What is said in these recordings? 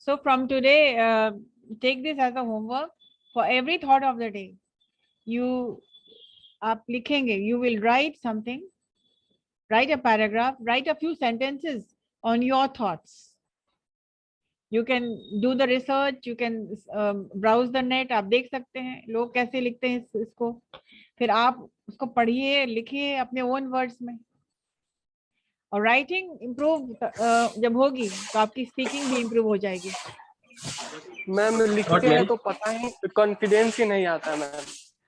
So from today, take this as a homework for every thought of the day. आप लिखेंगे, you will write something, write a paragraph, write a few sentences on your thoughts. You can do the research, you can browse the net. आप देख सकते हैं लोग कैसे लिखते हैं इसको, फिर आप उसको पढ़िए, लिखिए अपने ओन वर्ड्स में। और राइटिंग इम्प्रूव जब होगी तो आपकी स्पीकिंग भी इम्प्रूव हो जाएगी। मैम लिखते हैं तो पता ही कॉन्फिडेंस ही नहीं आता मैम।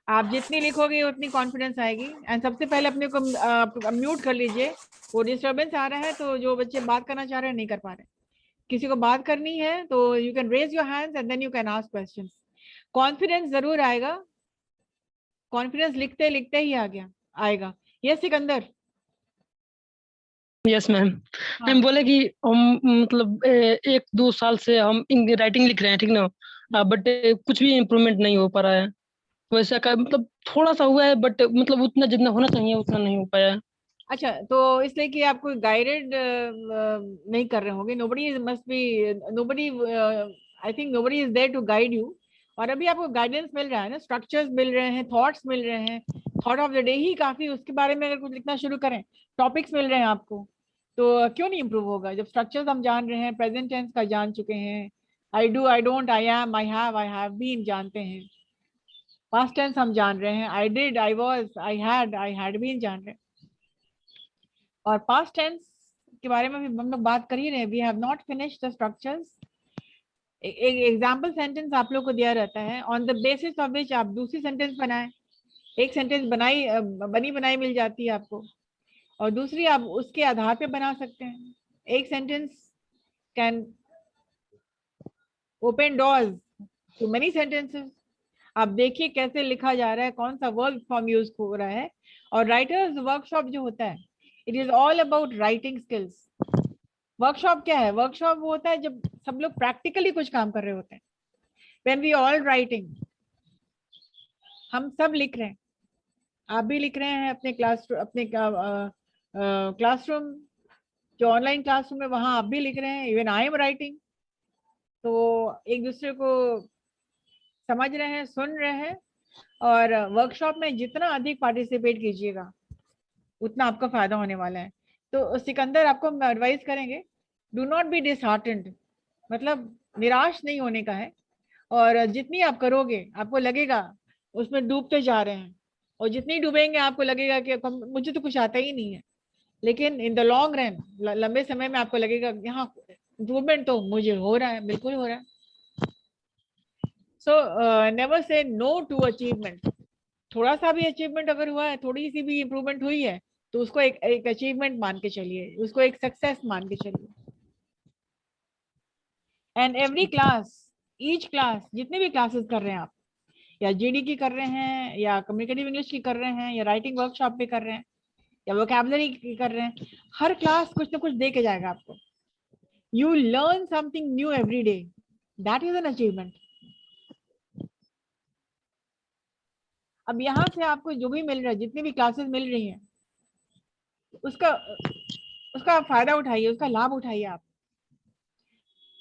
आप जितनी लिखोगे उतनी कॉन्फिडेंस आएगी। एंड सबसे पहले अपने को म्यूट कर लीजिए, वो डिस्टर्बेंस आ रहा है तो जो बच्चे बात करना चाह रहे हैं नहीं कर पा रहे। किसी को बात करनी है तो you can raise your hands and then you can ask questions. Confidence जरूर आएगा, कॉन्फिडेंस लिखते लिखते ही आ गया आएगा। ये सिकंदर। Yes ma'am. मैम बोले कि हम मतलब 1-2 साल से हम राइटिंग लिख रहे हैं, ठीक ना, बट कुछ भी इम्प्रूवमेंट नहीं हो पा रहा है। वैसा का मतलब थोड़ा सा हुआ है, बट मतलब उतना जितना होना चाहिए उतना नहीं हो पाया है। अच्छा, तो इसलिए कि आप कोई गाइडेड नहीं कर रहे होंगे। Nobody must be, nobody, I think nobody is there to guide you. और अभी आपको गाइडेंस मिल रहा है ना, स्ट्रक्चर्स मिल रहे हैं, थॉट्स मिल रहे हैं। थॉट ऑफ द डे ही काफी, उसके बारे में अगर कुछ लिखना शुरू करें, टॉपिक्स मिल रहे हैं आपको, तो क्यों नहीं इम्प्रूव होगा। जब स्ट्रक्चर्स हम जान रहे हैं, प्रेजेंट टेंस का जान चुके हैं, I do, I don't, I am, I have been जानते हैं, पास्ट टेंस हम जान रहे हैं, I did, I was, I had been जान रहे हैं। और पास्ट टेंस के बारे में भी हम लोग बात कर ही रहे हैं। We have not finished the structures. एक एग्जाम्पल सेंटेंस आप लोग को दिया रहता है, on the basis of which आप दूसरी सेंटेंस बनाएं। एक सेंटेंस बनी बनाई मिल जाती है आपको, और दूसरी आप उसके आधार पे बना सकते हैं। एक sentence can open doors to many sentences. आप देखिए कैसे लिखा जा रहा है, कौन सा वर्ब फॉर्म यूज हो रहा है। और राइटर्स वर्कशॉप जो होता है, it is all about writing skills. Workshop क्या है? वर्कशॉप वो होता है जब सब लोग प्रैक्टिकली कुछ काम कर रहे होते हैं। व्हेन वी ऑल राइटिंग, हम सब लिख रहे हैं, आप भी लिख रहे हैं अपने क्लासरूम, जो ऑनलाइन क्लासरूम है वहां आप भी लिख रहे हैं, इवन आई एम राइटिंग। तो एक दूसरे को समझ रहे हैं, सुन रहे हैं। और वर्कशॉप में जितना अधिक पार्टिसिपेट कीजिएगा उतना आपका फायदा होने वाला है। तो सिकंदर, आपको हम एडवाइस करेंगे, डू नॉट बी डिसहार्टेंड, मतलब निराश नहीं होने का है। और जितनी आप करोगे आपको लगेगा उसमें डूबते जा रहे हैं, और जितनी डूबेंगे आपको लगेगा कि मुझे तो कुछ आता ही नहीं है। लेकिन इन द लॉन्ग रन, लंबे समय में आपको लगेगा यहाँ इम्प्रूवमेंट तो मुझे हो रहा है, बिल्कुल हो रहा है। So never say no to achievement. थोड़ा सा भी अचीवमेंट अगर हुआ है, थोड़ी सी भी इम्प्रूवमेंट हुई है, तो उसको एक अचीवमेंट मान के चलिए, उसको एक सक्सेस मान के चलिए। And every class, each class, जितने भी क्लासेस कर रहे हैं आप, या जीडी की कर रहे हैं, या कम्युनिकेटिव इंग्लिश की कर रहे हैं, या राइटिंग वर्कशॉप पे कर रहे हैं, या वोकैबुलरी की कर रहे हैं, हर क्लास कुछ ना कुछ दे के जाएगा आपको। You learn something new every day, that is an achievement. अब यहाँ से आपको जो भी मिल रहा है, जितनी भी क्लासेस मिल रही हैं, उसका फायदा उठाइए, उसका लाभ उठाइए। आप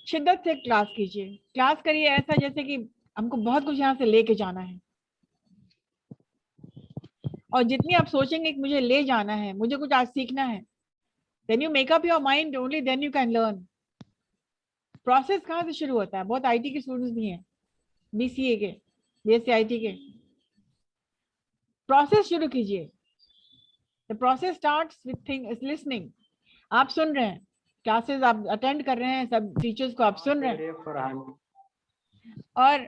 शिद्दत से क्लास कीजिए, क्लास करिए ऐसा जैसे कि हमको बहुत कुछ यहाँ से लेके जाना है। और जितनी आप सोचेंगे कि मुझे ले जाना है, मुझे कुछ आज सीखना है, then you make up your mind, only then you can learn. Process कहाँ से शुरू होता है? बहुत आईटी के स्टूडेंट्स भी हैं, बीसीए के, बीएससी आईटी के। प्रोसेस शुरू कीजिए। The process starts with listening. आप सुन रहे हैं, क्लासेस आप अटेंड कर रहे हैं, सब टीचर्स को आप सुन रहे हैं, और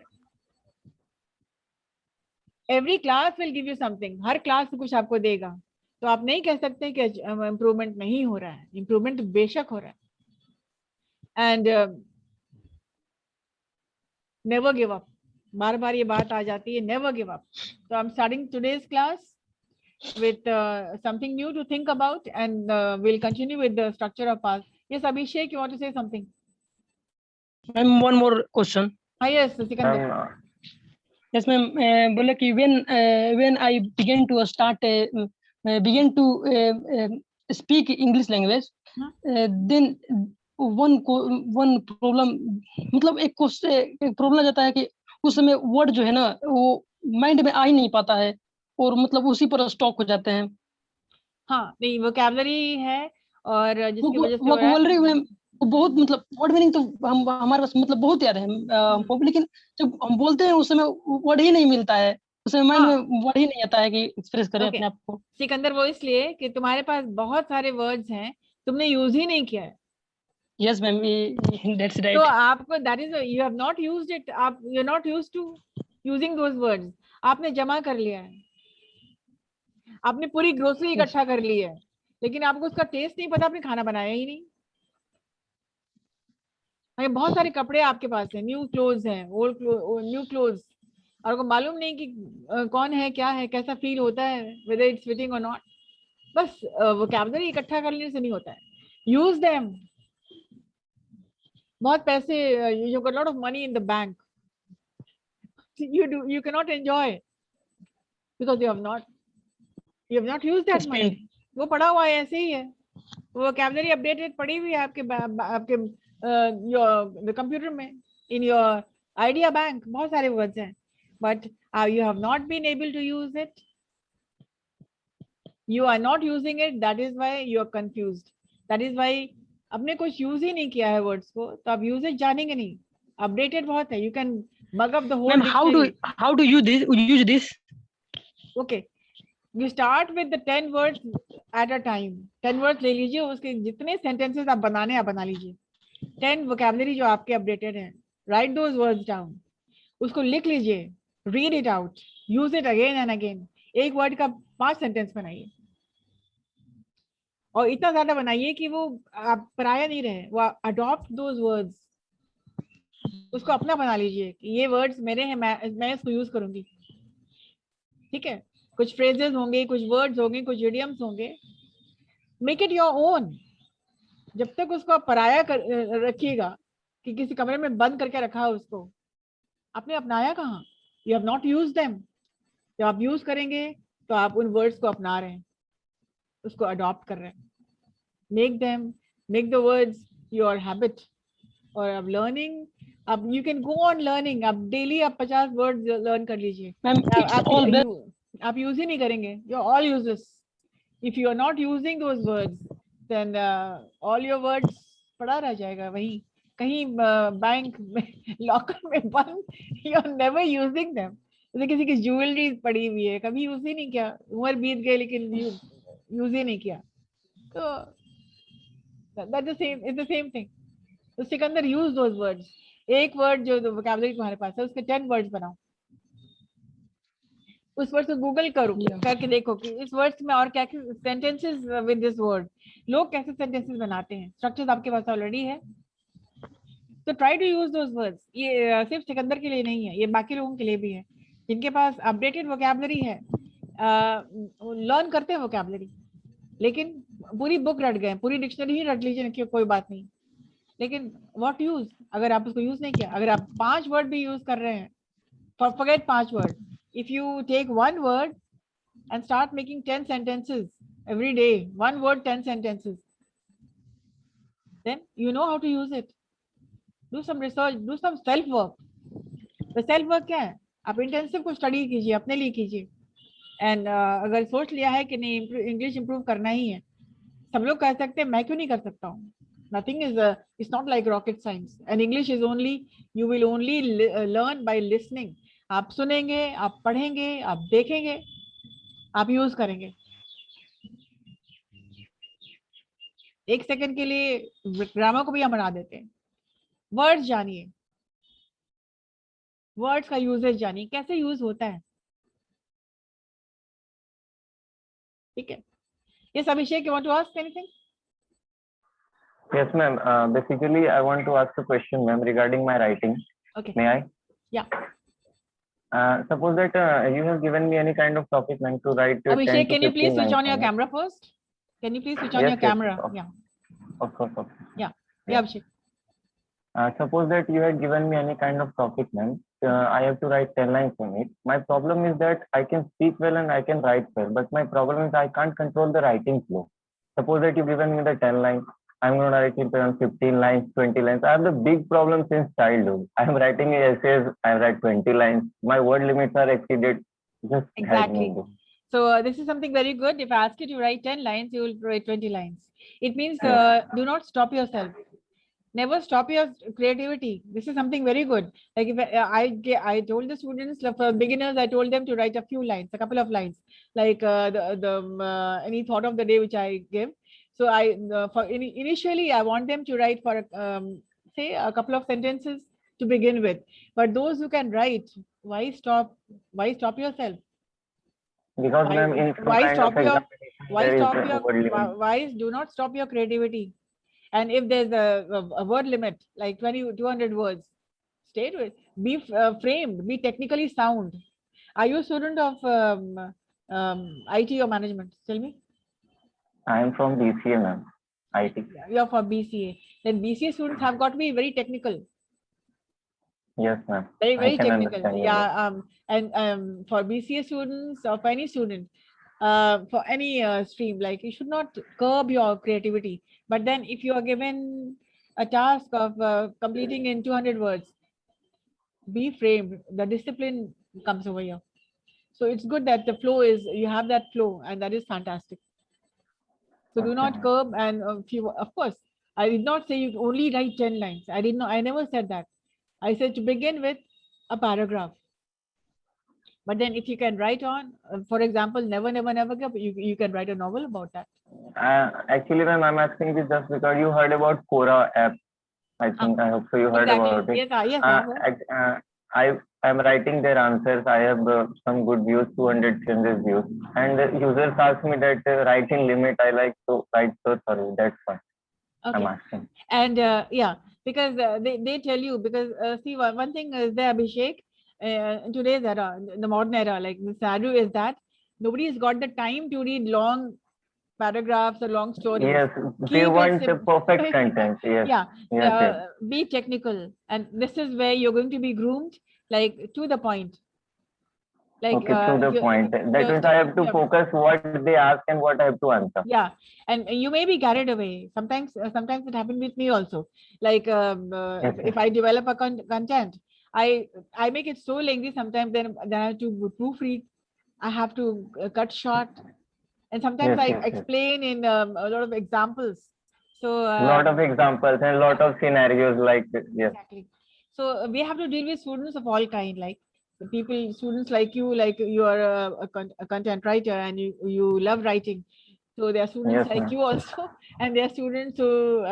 every class will give you something. Her class कुछ आपको देगा। तो आप नहीं कह सकते कि इम्प्रूवमेंट नहीं हो रहा है, इम्प्रूवमेंट बेशक हो रहा है। एंड नेवर गिव अप, बार बार ये बात आ जाती है, नेवर गिव अप। तो I am starting today's class with something new to think about, and we'll continue with the structure of past. Yes, Abhishek, you want to say something? One more question. Yes, Sikandar. Yes, ma'am. बोले कि when I begin to speak English language, then one problem, मतलब एक question, एक problem आ जाता है कि उस समय वर्ड जो है ना वो माइंड में आ ही नहीं पाता है, और मतलब उसी पर स्टॉक हो जाते हैं। हाँ नहीं, वोकैबुलरी है और जिसकी वजह से वो हो रहा बोल है। रही हूँ बहुत, मतलब वर्ड मीनिंग तो हम हमारे पास मतलब बहुत याद है हमको, लेकिन जब हम बोलते हैं उस समय वर्ड ही नहीं मिलता है, उस समय माइंड में हाँ वर्ड ही नहीं आता है कि एक्सप्रेस करें ओके अपने आप को। सिकंदर, वो इसलिए कि तुम्हारे पास बहुत सारे वर्ड्स हैं, तुमने यूज ही नहीं किया है। यस मैम, दैट्स तो राइट। आपको that is you have not used it, आप you are not used to using those words. आपने जमा कर लिया है, आपने पूरी ग्रोसरी इकट्ठा कर ली है, लेकिन आपको उसका टेस्ट नहीं पता, आपने खाना बनाया ही नहीं। अरे बहुत सारे कपड़े आपके पास है, न्यू क्लोथ्स हैं, ओल्ड न्यू क्लोथ्स, और आपको मालूम नहीं कि कौन है, क्या है, कैसा फील होता है, वेदर इट्स फिटिंग और नॉट। बस वोकैबुलरी इकट्ठा करने से नहीं होता है, यूज देम। बहुत पैसे, you got lot of money in the bank, you cannot enjoy because you have not used that money. Spend. वो पड़ा हुआ है, ऐसे ही है। वो वोकैबुलरी अपडेटेड पड़ी हुई है आपके योर कंप्यूटर में, इन योर आइडिया बैंक बहुत सारे वर्ड्स हैं, but you have not been able to use it. You are not using it, that is why you are confused. That is why आपने कुछ यूज ही नहीं किया है वर्ड्स को, तो आप यूजेज जानेंगे नहीं। अपडेटेड बहुत है, you can mug up the whole ma'am dictionary. How do use this? Okay, you start with the 10 words at a time. 10 words ले लीजिए, उसके जितने सेंटेंसेस आप बनाने आप बना लीजिए। 10 वोकैबुलरी जो आपके अपडेटेड हैं, राइट दोज वर्ड्स डाउन, उसको लिख लीजिए, read it out, use it again and again. एक वर्ड का 5 सेंटेंस बनाइए, और इतना ज्यादा बनाइए कि वो आप पराया नहीं रहे, वो अडॉप्ट दोज वर्ड्स, उसको अपना बना लीजिए कि ये वर्ड्स मेरे हैं, मैं इसको यूज करूंगी। ठीक है, कुछ फ्रेजेस होंगे, कुछ वर्ड्स होंगे, कुछ इडियम्स होंगे, मेक इट योर ओन। जब तक उसको आप पराया रखिएगा कि किसी कमरे में बंद करके रखा है उसको, आपने अपनाया कहाँ? You have not use them. जब आप यूज करेंगे तो आप उन वर्ड्स को अपना रहे हैं, उसको अडॉप्ट कर रहे हैं। Make them, make the words your habit. और अब लर्निंग, अब you can go on learning. अब डेली आप 50 वर्ड लर्न कर लीजिए। मैम इट्स ऑल आप यूज ही नहीं करेंगे, you are all useless. If you are not using those words, then all your words पड़ा रह जाएगा वही कहीं बैंक में लॉकर में बंद। You are never using them. जैसे किसी की ज्वेलरी पड़ी हुई है, कभी यूज ही नहीं किया, उम्र बीत गई लेकिन यूज ही नहीं किया। तो that is the same thing. तो सिकंदर, यूज दोज वर्ड्स। एक वर्ड जो वोकैबुलरी तुम्हारे पास है उसके 10 वर्ड्स बनाओ। उस वर्ड को गूगल करो, करके देखो कि इस वर्ड्स में और क्या सेंटेंसेस विद दिस वर्ड, लोग कैसे सेंटेंसेस बनाते हैं, स्ट्रक्चर्स आपके पास ऑलरेडी है, तो try to use those words. ये सिर्फ सिकंदर के लिए नहीं है, ये बाकी लोगों के लिए भी है जिनके पास अपडेटेड वोकैबुलरी है। लर्न करते हैं वोकैबुलरी, लेकिन पूरी बुक रट गए, पूरी डिक्शनरी ही रट लीजिए कि कोई बात नहीं, लेकिन व्हाट यूज? अगर आप उसको यूज नहीं किया, अगर आप 5 वर्ड भी यूज कर रहे हैं, forget 5 word, if you take 1 word and start making 10 sentences every day, 1 word 10 sentences, then you know how to use it. Do some research, do some self work. The self work क्या है? आप intensive को study कीजिए, अपने लिए कीजिए। And अगर सोच लिया है कि नहीं इंग्लिश इंप्रूव करना ही है, सब लोग कह सकते हैं, मैं क्यों नहीं कर सकता हूँ? Nothing is it's not like rocket science, and English is only, you will only learn by listening. आप सुनेंगे, आप पढ़ेंगे, आप देखेंगे, आप यूज करेंगे। 1 सेकंड के लिए ग्रामर को भी हम बना देते हैं। वर्ड्स जानिए, वर्ड्स का यूजेज जानिए, कैसे यूज होता है। ठीक है, yes Abhishek, you want to ask anything? Yes, ma'am. Basically, I want to ask a question, ma'am, regarding my writing. Okay. May I? Yeah. Suppose that you have given me any kind of topic, ma'am, to write 10 Abhishek, to can you 15 please switch lines on your on it. camera first? Can you please switch on Yes, your yes, camera? Yeah. Of course. Yeah, Yeah. Abhishek. Suppose that you had given me any kind of topic, ma'am. I have to write 10 lines on it. My problem is that I can speak well and I can write well, but my problem is I can't control the writing flow. Suppose that you've given me the 10 lines, I'm going to write it around 15 lines, 20 lines. I have the big problem since childhood. I'm writing essays, I write 20 lines. My word limits are exceeded. Just help me. Exactly. So this is something very good. If I ask you to write 10 lines, you will write 20 lines. It means do not stop yourself. Never stop your creativity. This is something very good. Like if I told the students, for beginners, I told them to write a few lines, a couple of lines, like any thought of the day which I give. So initially I want them to write for say a couple of sentences to begin with. But those who can write, why stop? Why stop yourself? Because ma'am, in some Why kind stop of your? examination, Why there is stop a your? word limit. Why do not stop your creativity? And if there's a word limit, like 200 words, stay to it. Be framed, be technically sound. Are you a student of IT or management? Tell me. I am from BCA, ma'am. IT. You're for BCA. Then BCA students have got to be very technical. Yes, ma'am. Very, I very can technical. understand you. Yeah. And for BCA students or for any student, for any stream, like you should not curb your creativity. But then if you are given a task of completing in 200 words, be framed, the discipline comes over here. So it's good that the flow is, you have that flow, and that is fantastic. So do not curb. And if you, of course, I did not say you only write 10 lines. I never said that. I said to begin with a paragraph. But then if you can write on, for example, never, never, never give, you can write a novel about that. Actually, ma'am, I'm asking this just because you heard about Quora app. I think, I hope so you heard Exactly. about it. Yes, I have. I am writing their answers. I have some good views, 200, 300 views. And the users ask me that writing limit, I like to write so thoroughly. That's why I'm Okay. asking. And yeah, because they tell you, because see, one thing is there, Abhishek, in today's era, in the modern era, like the scenario is that nobody's got the time to read long paragraphs or long stories. Yes, they Keep it want a simple. perfect sentence. Yes. Yeah, Yes, yes. be technical, and this is where you're going to be groomed, like to the point. Like Okay, to the point. That means I have to yeah. focus what they ask and what I have to answer. Yeah, and you may be carried away. Sometimes it happened with me also. Like Yes, if I develop a content, I make it so lengthy sometimes. Then I have to proofread. I have to cut short, and sometimes yes, I yes, yes. explain in a lot of examples. So Lot of examples and lot of scenarios like yes. exactly. So we have to deal with students of all kind, like the people, students like you are a content writer and you love writing. So there are students Yes, like ma'am. you also, and there are students who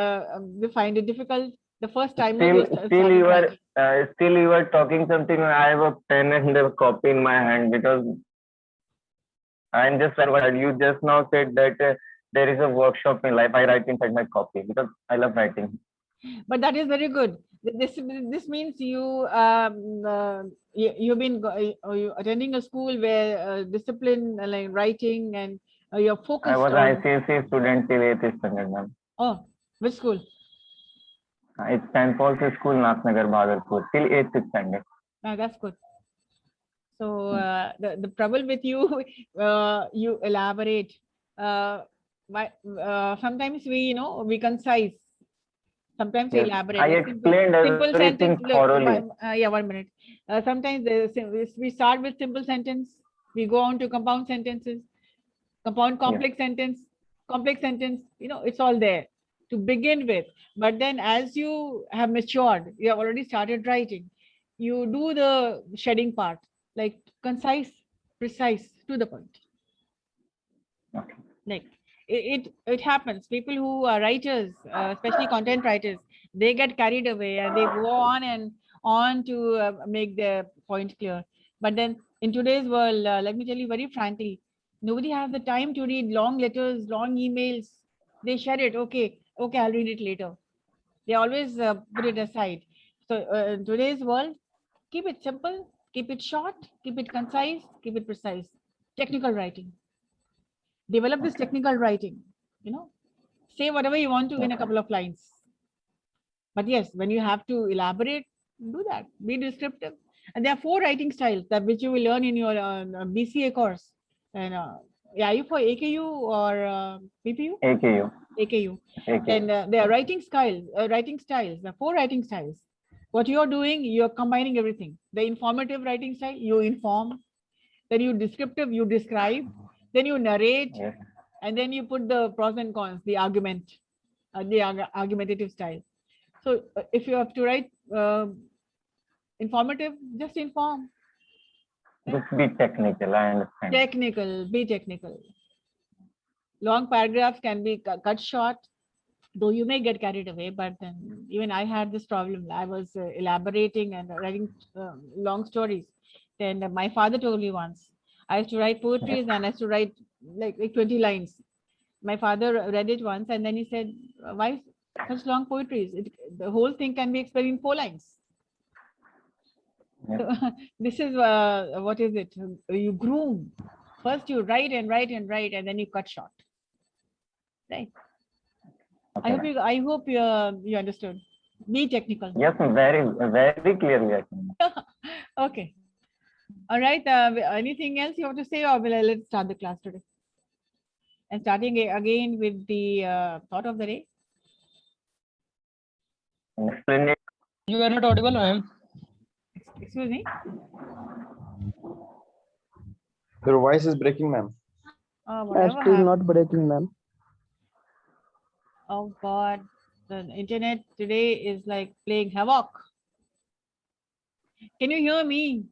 they find it difficult the first time Still you are talking something. I have a pen and a copy in my hand because I'm just you just now said that there is a workshop in life. I write inside my copy because I love writing. But that is very good. This means you've been you attending a school where discipline like writing and you're focused I was on. an ICSE student till 8th standard, ma'am. Oh, which school? It's St. Paul's School, Nathnagar, Bhagalpur, till 8th standard. That's good. So the trouble with you, you elaborate. Sometimes we concise. Sometimes we Yes, elaborate. I Like explained simple everything sentence. thoroughly. Yeah, 1 minute. Sometimes we start with simple sentence. We go on to compound sentences, compound complex sentence, complex sentence. It's all there to begin with. But then as you have matured, you have already started writing. You do the shedding part, like concise, precise, to the point. Okay. Like it happens. People who are writers, especially content writers, they get carried away and they go on and on to make their point clear. But then in today's world, let me tell you very frankly, nobody has the time to read long letters, long emails. They share it. Okay, I'll read it later. They always put it aside. So in today's world, keep it simple, keep it short, keep it concise, keep it precise. Technical writing. Develop this technical writing. Say whatever you want to in a couple of lines. But yes, when you have to elaborate, do that. Be descriptive. And there are 4 writing styles that which you will learn in your BCA course. And are you for AKU or PPU? AKU. AKU. Okay. And there are writing styles. There are 4 writing styles. What you're doing, you're combining everything. The informative writing style, you inform. Then you descriptive, you describe. Then you narrate, Yes. and then you put the pros and cons, the argument, the argumentative style. So if you have to write informative, just inform. Just be technical, I understand. Technical, be technical. Long paragraphs can be cut short, though you may get carried away, but then even I had this problem. I was elaborating and writing long stories. Then my father told me once, I used to write poetry and I used to write like 20 lines. My father read it once and then he said, why such long poetries? The whole thing can be explained in 4 lines. Yeah. So, this is what is it? You groom. First you write and write and write, and then you cut short. Right. Okay, ma'am. I hope you understood. Be technical. Yes, very, very clearly. I think. Okay. All right. Anything else you have to say, or let's start the class today? And starting again with the thought of the day. Explain it. You are not audible, ma'am. Excuse me. Your voice is breaking, ma'am. Whatever Still happened. not breaking, ma'am. Oh God, the internet today is like playing havoc. Can you hear me?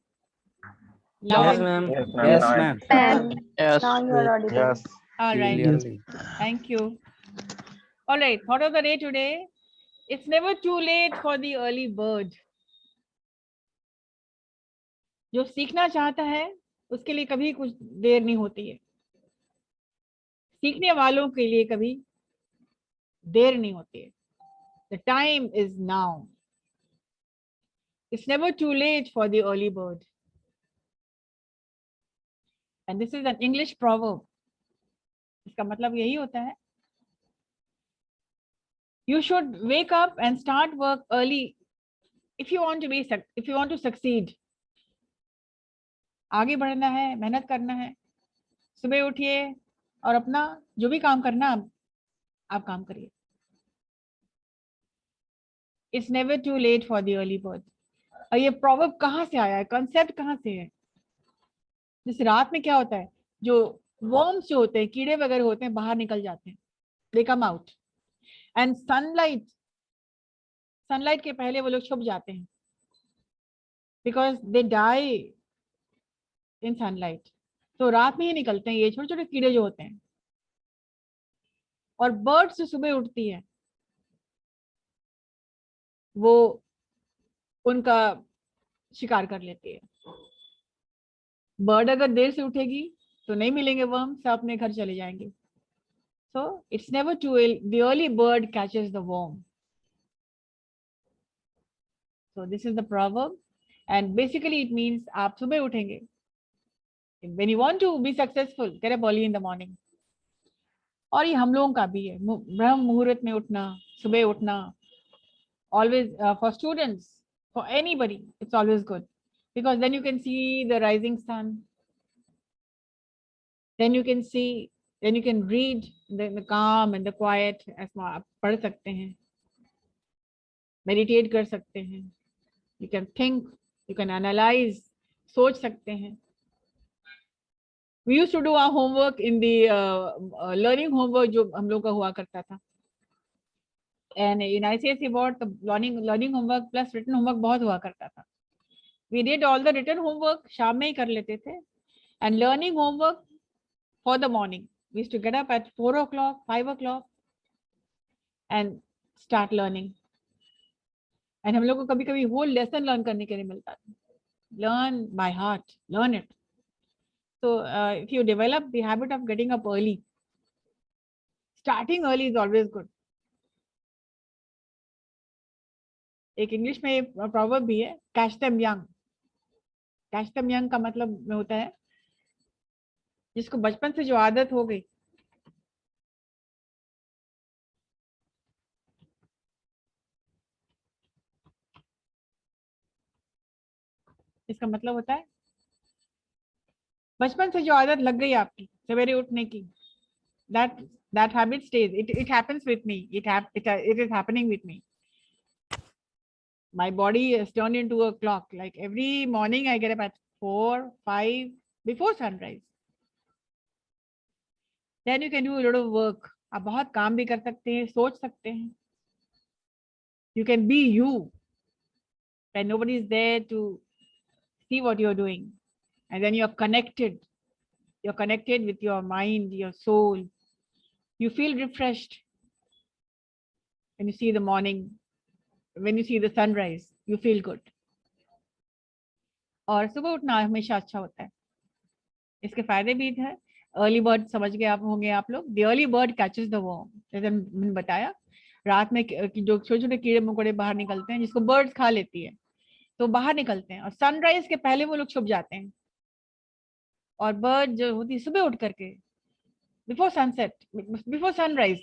Loud Yes, and ma'am. Yes, ma'am. Yes, now I- ma'am. Yes. Now you are audible. Yes. All right. Clearly. Thank you. All right. Thought of the day today. It's never too late for the early bird. जो सीखना चाहता है उसके लिए कभी कुछ देर नहीं होती है. सीखने वालों के लिए कभी देर नहीं होती है. The time is now. It's never too late for the early bird. And this is an English proverb. इसका मतलब यही होता है. You should wake up and start work early if you want to succeed. आगे बढ़ना है, मेहनत करना है. सुबह उठिए और अपना जो भी काम करना आप काम करिए. It's never too late for the early bird. और ये proverb कहाँ से आया है, concept कहाँ से है? जैसे रात में क्या होता है, जो worms जो होते हैं, कीड़े वगैरह होते हैं, बाहर निकल जाते हैं. They come out. And sunlight के पहले वो लोग छुप जाते हैं. Because they die in sunlight. तो रात में ही निकलते हैं ये छोटे छोटे कीड़े जो होते हैं. और बर्ड्स जो सुबह उठती है वो उनका शिकार कर लेती है. बर्ड अगर देर से उठेगी तो नहीं मिलेंगे वर्म, सब अपने घर चले जाएंगे. So it's never too early. The early bird catches the worm. So this is the proverb, and basically it means आप सुबह उठेंगे. When you want to be successful, get up early in the morning. और ये हम लोगों का भी है, ब्रह्म मुहूर्त में उठना, सुबह उठना. Always for students, for anybody, it's always good because then you can see the rising sun. Then you can see. Then you can read the calm and the quiet. आप पढ़ सकते हैं, meditate कर सकते हैं. You can think, you can analyze, सोच सकते हैं. We used to do our homework in the learning homework जो हम लोग का हुआ करता था. And in ICSE board, the learning homework plus written homework बहुत हुआ करता था. We did all the written homework शाम में ही कर लेते थे, and learning homework for the morning. We used to get up at 4 o'clock, 5 o'clock and start learning. And हम लोग को कभी कभी whole lesson learn करने के लिए मिलता था. Learn by heart, learn it. So if you develop the habit of getting up early, starting early is always good. एक इंग्लिश में proverb भी है, catch them young. Catch them young का मतलब में होता है जिसको बचपन से जो आदत हो गई, इसका मतलब होता है बचपन से जो आदत लग गई आपकी सवेरे उठने की, that That habit stays. It happens with me. It is happening with me. My body is turned into a clock. Like every morning I get up at 4, 5 before sunrise. Then you can do a lot of work. आप बहुत काम भी कर सकते हैं, सोच सकते हैं. You can be you when nobody is there to see what you're doing. And then you're connected. You're connected with your mind, your soul. You feel refreshed when you see the morning, when you see the sunrise, you feel good. और सुबह उठना हमेशा अच्छा होता है. इसके फायदे भी है. अर्ली बर्ड समझ गए आप होंगे आप लोग. The early bird catches the worm. जैसे मैंने बताया, रात में जो छोटे छोटे कीड़े मकोड़े बाहर निकलते हैं, जिसको बर्ड्स खा लेती है, तो बाहर निकलते हैं और सनराइज के पहले वो लोग छुप जाते हैं. और बर्ड जो होती है सुबह उठ करके, बिफोर सनसेट, बिफोर सनराइज,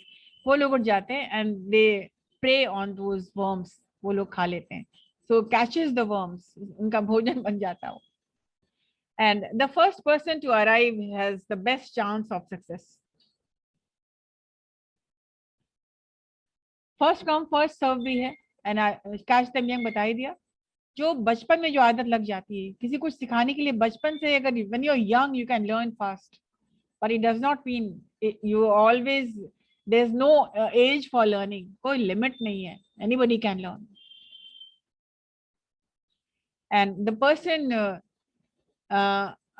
वो लोग उठ जाते हैं and they prey on those worms. वो लोग खा लेते हैं. सो कैचेस द वर्म्स, उनका भोजन बन जाता है. And the first person to arrive has the best chance of success. First come first serve भी है. And catch them young बता ही दिया. जो बचपन में जो आदत लग जाती है, किसी कुछ सिखाने के लिए बचपन से, अगर when you're young you can learn fast, but it does not mean you always, there's no age for learning. कोई limit नहीं है. Anybody can learn. And the person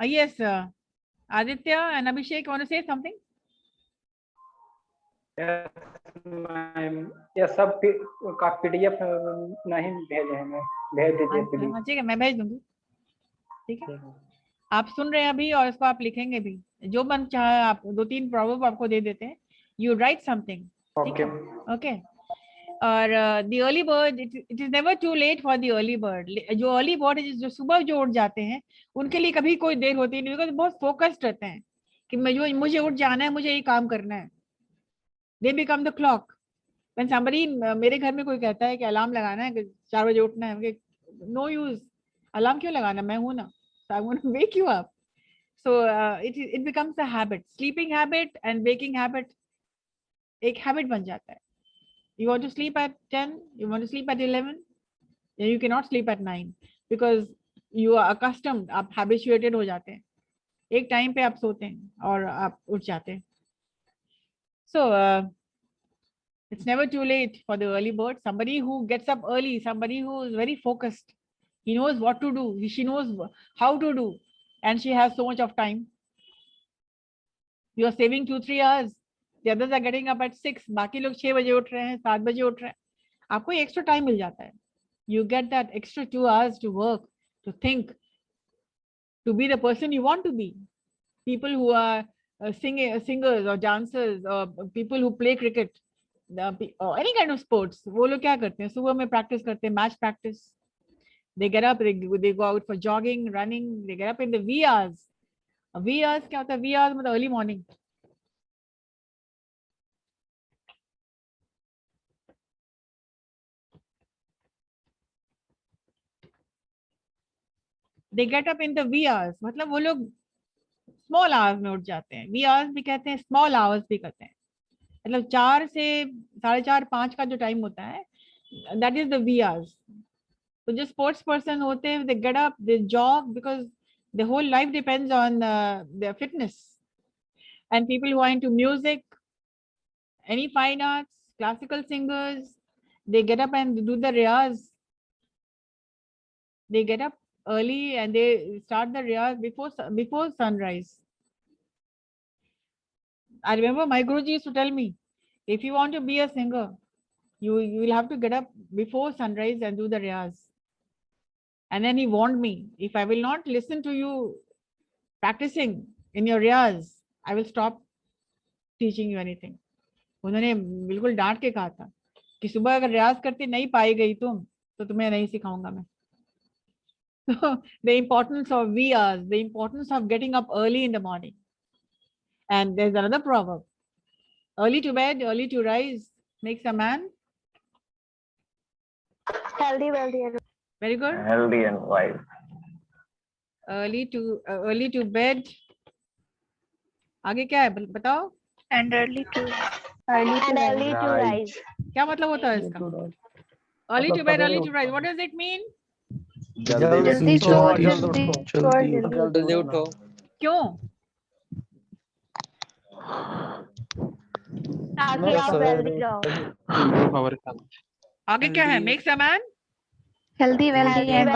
yes, Aditya and Abhishek want to say something? Yes, ma'am. Yes, सब का PDF नहीं भेजे हैं, मैं भेज दीजिए प्लीज. ठीक है, मैं भेज दूंगी. ठीक है, आप सुन रहे हैं अभी और इसको आप लिखेंगे भी. जो मन चाहे आप 2-3 प्रॉवर्ब आपको दे देते हैं. You write something. Okay. Okay. और the early bird, it is never too late for the early bird. जो early bird है, जो सुबह जो उठ जाते हैं, उनके लिए कभी कोई देर होती नहीं, बिकॉज बहुत फोकस्ड रहते हैं कि मुझे उठ जाना है, मुझे ये काम करना है. They become the clock. When somebody, मेरे घर में कोई कहता है कि अलार्म लगाना है, 4 बजे उठना है, no use. अलार्म क्यों लगाना, मैं हूं ना. So I want to wake you up. So it becomes a habit. Sleeping habit and waking habit एक habit बन जाता है. You want to sleep at 10, you want to sleep at 11, then you cannot sleep at 9 because you are accustomed, आप habituated हो जाते हैं. एक time पे आप सोते हैं और आप उठ जाते हैं. So it's never too late for the early bird. Somebody who gets up early, somebody who is very focused, he knows what to do, she knows how to do, and she has so much of time. You are saving 2-3 hours. The others are getting up at 6. बाकी लोग 6 बजे उठ रहे हैं, 7 बजे उठ रहे हैं. आपको एक्स्ट्रा टाइम मिल जाता है. You get that extra 2 hours to work, to think, to be the person you want to be. People who are singers or dancers or people who play cricket or any kind of sports, वो लोग क्या करते हैं, सुबह में practice करते हैं, match practice. They get up, they go out for jogging, running. They get up in the wee hours. Wee hours क्या होता है? Wee hours मतलब early morning. They get up in the wee hours, मतलब वो लोग small hours में उठ जाते हैं. wee hours भी कहते हैं, small hours भी कहते हैं. मतलब 4 से 4:30, 5 का जो टाइम होता है, that is the wee hours. तो जो sports person होते हैं, they get up, they jog because their whole life depends on their fitness. And people who are into music, any fine arts, classical singers, they get up and do the riyaz. They get up early and they start the riyaz before sunrise. I remember my Guruji used to tell me, if you want to be a singer, you will have to get up before sunrise and do the riyaz. And then he warned me, if I will not listen to you practicing in your riyaz, I will stop teaching you anything. उन्होंने बिल्कुल डांट के कहा था कि सुबह अगर रियाज करते नहीं पाई गई तुम, तो तुम्हें नहीं सिखाऊंगा मैं. So the importance of wee hours, the importance of getting up early in the morning. And there's another proverb: early to bed, early to rise makes a man healthy, wealthy, and very good. Healthy and wise. Early to bed. आगे क्या है बताओ? And early to Right. क्या मतलब होता है इसका? Early to bed, early to rise. What does it mean? जल्दी सो जल्दी उठो। जल्दी उठो। क्यों? ताकि आप हेल्दी रहो। Improve our health. आगे क्या है? Makes a man healthy wealthy and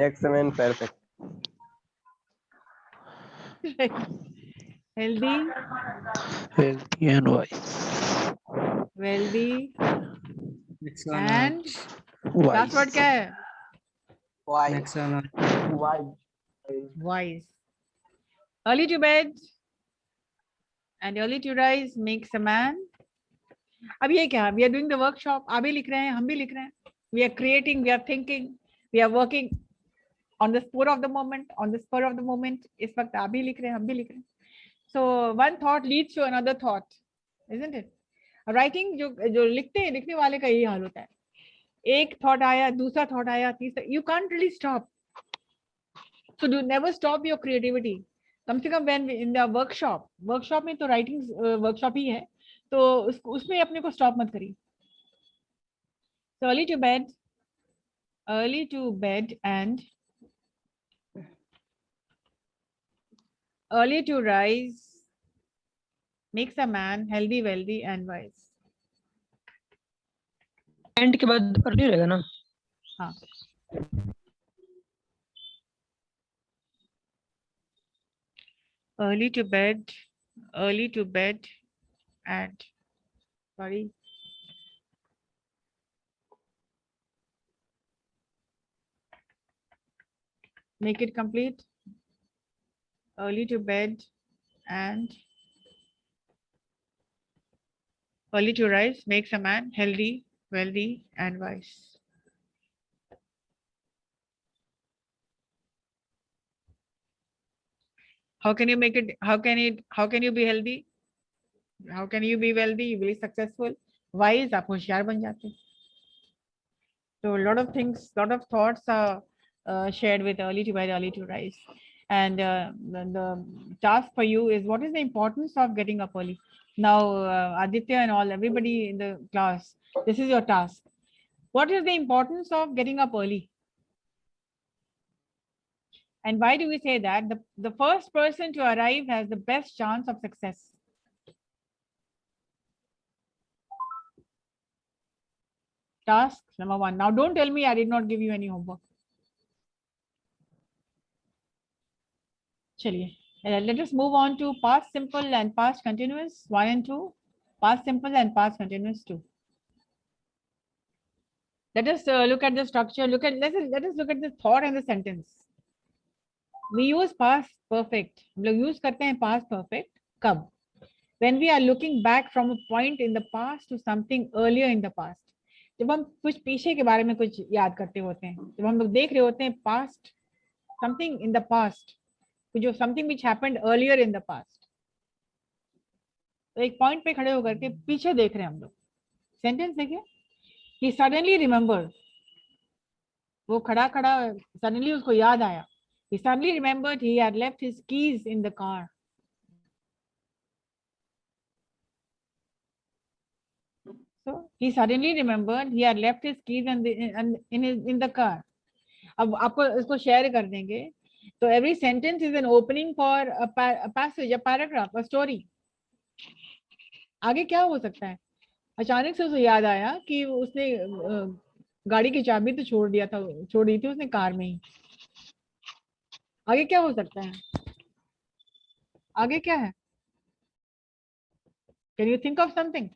Makes a man perfect. healthy, Healthy and wise. wealthy and Wise. last word क्या है? Wise. Wise. Early to bed and early to rise makes a man. अब ये क्या? We are doing the workshop. आप भी लिख रहे हैं, हम भी लिख रहे हैं. We are creating, we are thinking, we are working on the spur of the moment. On the spur of the moment. इस वक्त आप भी लिख रहे हैं, हम भी लिख रहे हैं. So one thought leads to another thought, isn't it? Writing जो लिखने वाले का यही हाल होता है. एक thought आया, दूसरा thought आया, तीसरा. You can't really stop. So do never stop your creativity. कम से कम when in the workshop में तो writing workshop ही है, तो उसमें अपने को stop मत करिए. So early to bed and early to rise makes a man healthy, wealthy and wise. And के बाद अर्ली रहेगा ना? हाँ. Early to bed and sorry. Make it complete. Early to bed and early to rise makes a man healthy, wealthy and wise. How can you make it? How can you be healthy? How can you be wealthy? You will be successful. Wise, आप होशियार बन जाते हैं. So a lot of things, lot of thoughts are shared with early to bed, early to rise. And the task for you is, what is the importance of getting up early? Now, Aditya and all, everybody in the class, this is your task. What is the importance of getting up early? And why do we say that? The first person to arrive has the best chance of success. Task number 1. Now don't tell me I did not give you any homework. Chaliye. Let us move on to past simple and past continuous 1 and 2. Past simple and past continuous 2. Let us look at the structure. Let us look at the thought and the sentence. We use past perfect. हम लोग use करते हैं past perfect. कब? When we are looking back from a point in the past to something earlier in the past. जब हम कुछ पीछे के बारे में कुछ याद करते होते हैं, जब हम लोग देख रहे होते हैं past, something in the past, जो something which happened earlier in the past. तो एक point पे खड़े होकर के पीछे देख रहे हैं हम लोग. Sentence देखिए. He suddenly remembered. वो खड़ा suddenly उसको याद आया. He suddenly remembered he had left his keys in the car. So he suddenly remembered he had left his keys in the car. अब आपको इसको share कर देंगे. So every sentence is an opening for a passage, a paragraph, a story. आगे क्या हो सकता है? अचानक से उसे याद आया कि उसने गाड़ी की चाबी तो छोड़ दी थी उसने कार में ही. आगे क्या हो सकता है? आगे क्या है? Can you think of something?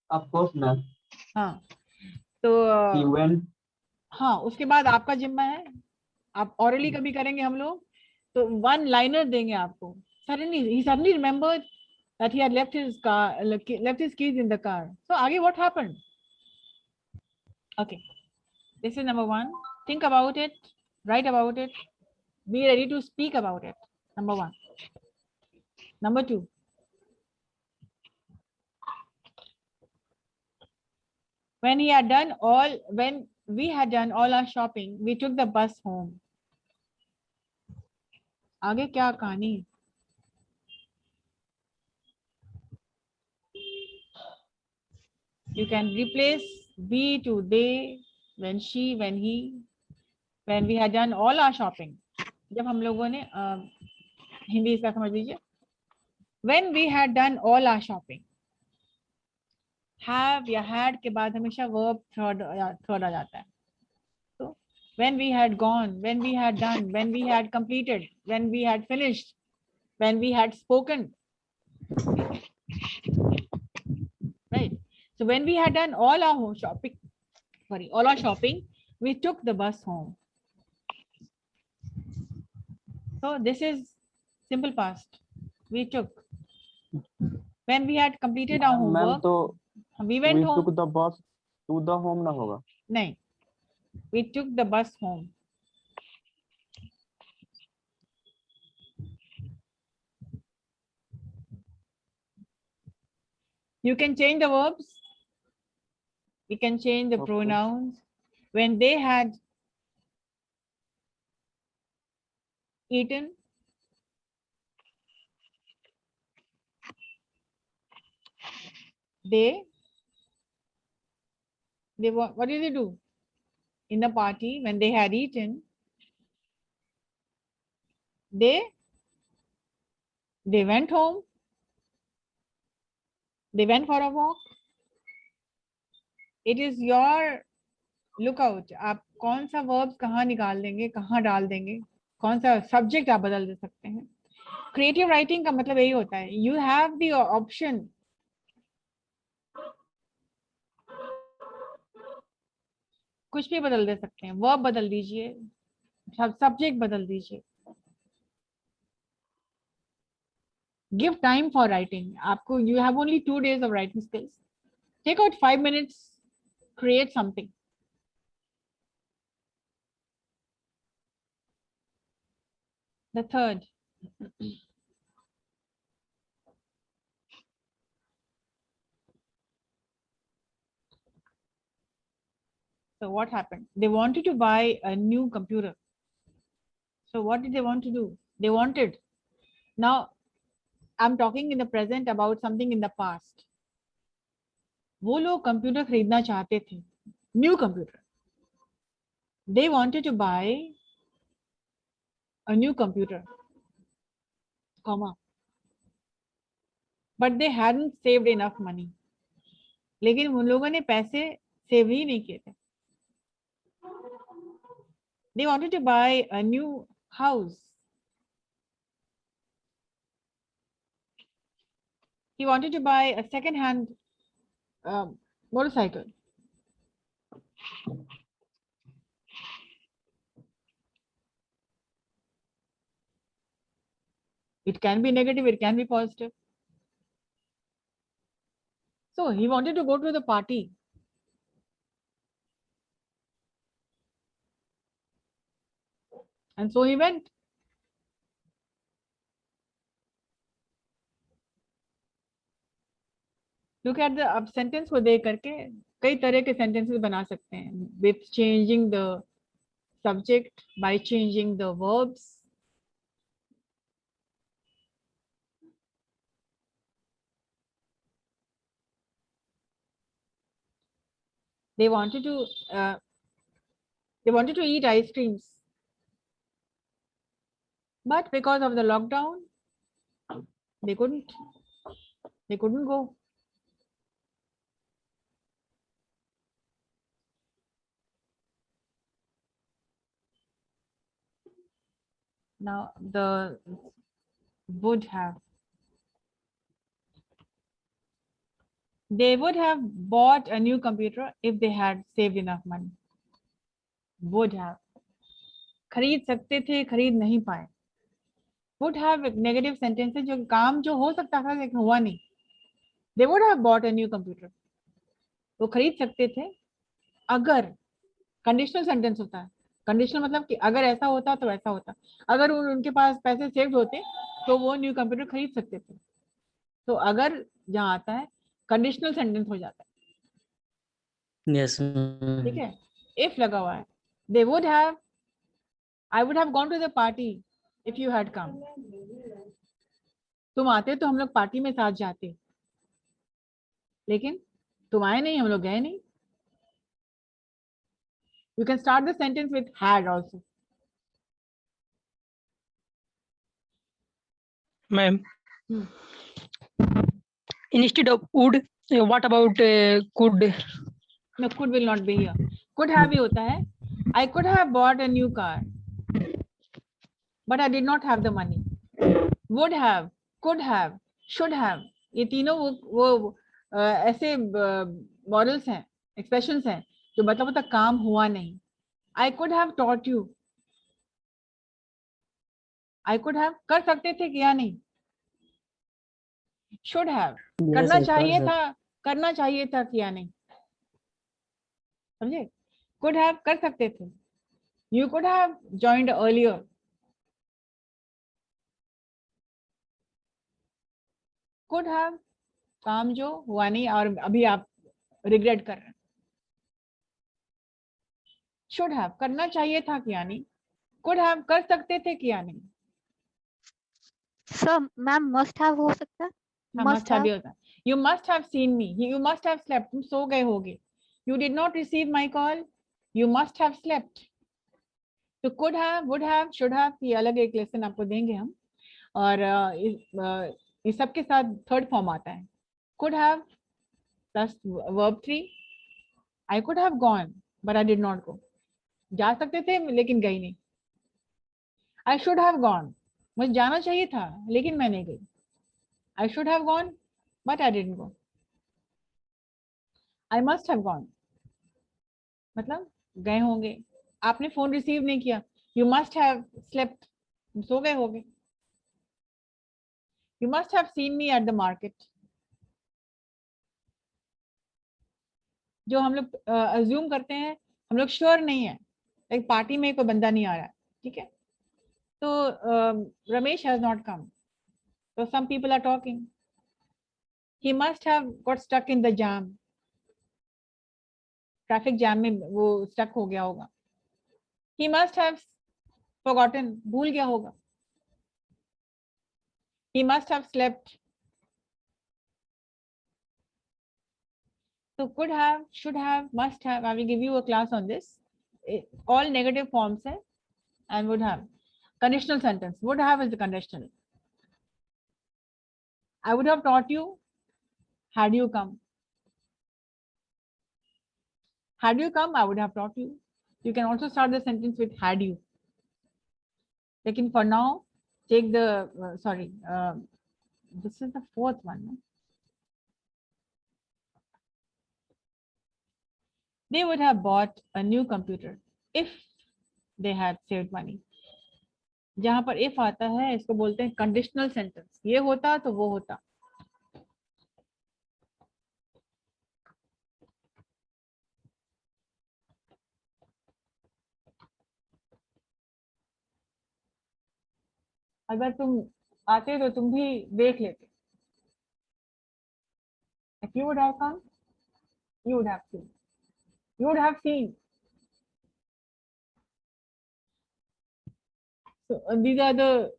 Of course not. हाँ. तो He went. हाँ, उसके बाद आपका जिम्मा है. आप orally कभी करेंगे हम लोग, तो one liner देंगे आपको. He suddenly remembered that he had left his keys in the car. So आगे what happened? Okay, this is number 1. Think about it, write about it, be ready to speak about it. Number 1. Number 2. When we had done all our shopping, we took the bus home. आगे क्या कहानी? You can replace we to they, when she, when he, when we had done all our shopping. जब हम लोगों ने हिंदी इसका समझ लीजिए. When we had done all our shopping. Have या had के बाद हमेशा verb third आ जाता है. So when we had gone, when we had done, when we had completed, when we had finished, when we had spoken. Right. So when we had done all our home shopping, all our shopping, we took the bus home. So this is simple past. We took. When we had completed our homework, we went home. took the bus to the home ना होगा. नहीं. We took the bus home. You can change the verbs. We can change the pronouns. When they had eaten, what did they do? In the party, when they had eaten, they went home. They went for a walk. It is your lookout. आप कौन सा verbs कहाँ निकाल देंगे, कहाँ डाल देंगे, कौन सा subject आप बदल दे सकते हैं. Creative writing का मतलब यही होता है. You have the option. कुछ भी बदल दे सकते हैं. Verb बदल दीजिए, subject बदल दीजिए. Give time for writing. आपको you have only 2 days of writing skills. Take out 5 minutes. Create something. The third. So what happened? They wanted to buy a new computer. So what did they want to do? They wanted. Now, I'm talking in the present about something in the past. वो लोग computer खरीदना चाहते थे. New computer. They wanted to buy a new computer, comma. But they hadn't saved enough money. लेकिन उन लोगों ने पैसे सेव ही नहीं किए थे. They wanted to buy a new house. He wanted to buy a second-hand motorcycle. It can be negative, it can be positive. So he wanted to go to the party. And so he went. Look at the अब sentence को देख करके कई तरह के sentences बना सकते हैं with changing the subject, by changing the verbs. They wanted to eat ice creams, but because of the lockdown, they couldn't go. Now the would have. They would have bought a new computer if they had saved enough money. Would have. खरीद सकते थे, खरीद नहीं पाए. Would have negative sentences जो काम जो हो सकता था लेकिन हुआ नहीं. They would have bought a new computer. वो खरीद सकते थे अगर conditional sentence होता है. Conditional मतलब कि अगर ऐसा होता तो ऐसा होता. अगर उनके पास पैसे सेव्ड होते तो वो न्यू कंप्यूटर खरीद सकते थे. तो अगर जहाँ आता है कंडीशनल सेंटेंस हो जाता है. Yes. ठीक है. If लगा हुआ है. They would have. I would have gone to the party if you had come. तुम आते तो हम लोग पार्टी में साथ जाते. लेकिन तुम आए नहीं, हम लोग गए नहीं. You can start the sentence with had also. Ma'am, Hmm. instead of would, what about could? No, could will not be here. Could have ही होता है. I could have bought a new car, but I did not have the money. Would have, could have, should have, ये तीनों वो ऐसे models हैं, expressions हैं जो मतलब काम हुआ नहीं. I could have taught you. I could have कर सकते थे, किया नहीं. Should have करना चाहिए था, किया नहीं. समझे? Could have कर सकते थे. You could have joined earlier. Could have काम जो हुआ नहीं और अभी आप रिग्रेट कर रहे हैं. Should have करना चाहिए था, किया नहीं. Could have कर सकते थे, किया नहीं. सर मैम मस्ट हैव हो सकता है. must have भी होता है. You must have seen me. You must have slept. तुम सो गए होगे. You did not receive my call. You must have slept. तो could have, would have, should have ये अलग एक लेसन आपको देंगे हम. और इस सब के साथ थर्ड फॉर्म आता है. Could have plus verb 3. I could have gone, but I did not go. जा सकते थे लेकिन गई नहीं. I should have gone. मुझे जाना चाहिए था लेकिन मैं नहीं गई. I should have gone, but I didn't go. I must have gone. मतलब गए होंगे. आपने फोन रिसीव नहीं किया. You must have slept. सो गए होंगे. You must have seen me at the market. जो हम लोग अज्यूम करते हैं, हम लोग श्योर नहीं है. एक पार्टी में कोई बंदा नहीं आ रहा, ठीक है, तो Ramesh has not come. So some people are talking. He must have got stuck in the jam. Traffic jam में वो stuck हो गया होगा. He must have forgotten. भूल गया होगा. He must have slept. So could have, should have, must have. I will give you a class on this. All negative forms है and would have. Conditional sentence. Would have is the conditional. I would have taught you had you come. Had you come, I would have taught you. You can also start the sentence with had you. Lekin for now, take the, this is the fourth one. No? They would have bought a new computer if they had saved money. जहां पर if आता है इसको बोलते हैं conditional sentence. ये होता तो वो होता. अगर तुम आते तो तुम भी देख लेते. If you would have come, you would have seen. You would have seen. So these are the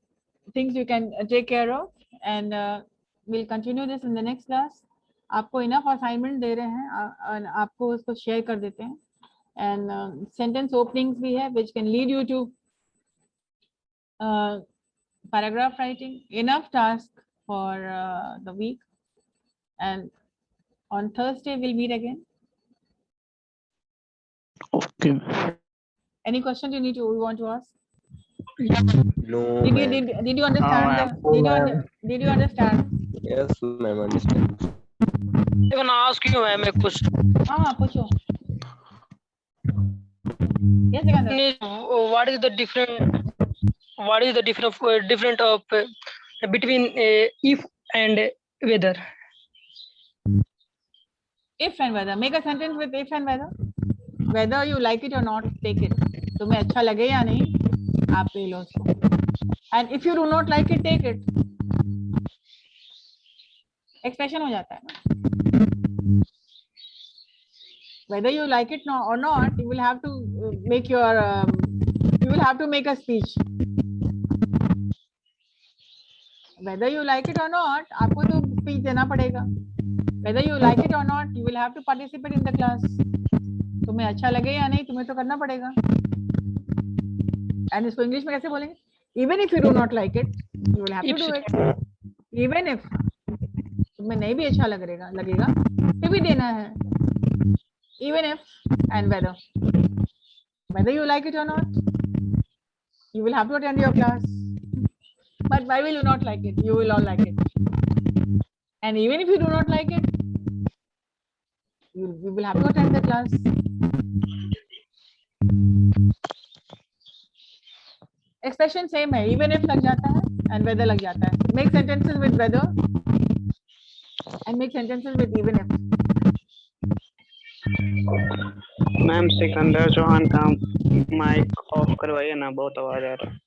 things you can take care of, and we'll continue this in the next class. आपको enough assignment दे रहे हैं, आपको उसको share कर देते हैं, and sentence openings भी है which can lead you to paragraph writing. Enough task for the week, and on Thursday we'll meet again. Okay. Any question you want to ask? No, did you understand? Did you understand? Yes, ma'am, understand. I want to ask you, ma'am, a question. हाँ पूछो. Yes, What is the different of between if and whether? If and whether. Make a sentence with if and whether. Whether you like it or not, take it. तुम्हें अच्छा लगे या नहीं, आप ले लो उसको. And if you do not like it, take it. Expression हो जाता है ना. Whether you like it or not, you will have to make your you will have to make a speech. Whether you like it or not, आपको तो speech देना पड़ेगा. whether you like it or not, you will have to participate in the class. तुम्हें अच्छा लगे या नहीं, तुम्हें तो करना पड़ेगा. And इसको इंग्लिश में कैसे बोलेंगे? Even if you do not like it, you will have to do it. Even if तुम्हें नहीं भी अच्छा लगेगा, फिर भी देना है. Even if and whether you like it or not, you will have to attend your class. But why will you not like it? You will all like it. And even if you do not like it, you will have to attend the class. Expression same है, even if लग जाता है and whether लग जाता है. Make sentences with whether and make sentences with even if. Ma'am Sikandar Chauhan का mic of करवाइए ना, बहुत आवाज आ रहा है.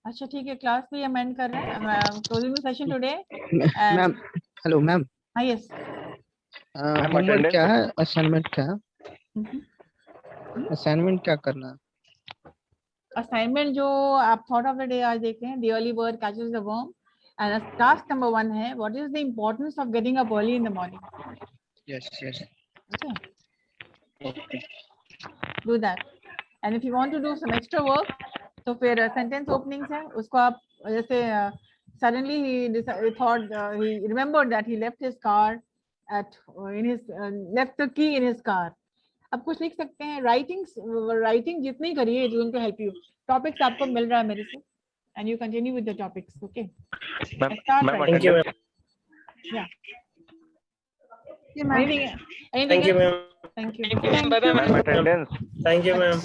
अच्छा ठीक है, क्लास भी अमेंड कर रहे हैं. Closing the session today. Ma'am hello ma'am. हाँ यस. होमवर्क क्या है, असाइनमेंट क्या है? असाइनमेंट क्या करना है? असाइनमेंट जो आप थॉट ऑफ द डे आज देख रहे हैं, the early bird catches the worm, and task number 1 है what is the importance of getting up early in the morning. Yes yes. Okay. Do that. And if you want to do some extra work, तो फिर sentence openings है, उसको आप जैसे suddenly he thought he remembered that he left his car at left the key in his car. अब कुछ लिख सकते हैं. Writing जितनी करिए, it is going to help you. Topics आपको मिल रहा है मेरे से, and you continue with the topics. Okay. Ma'am, Thank you. Yeah. Anything Thank you, ma'am. Thank you. Bye bye. attendance. Thank you, ma'am.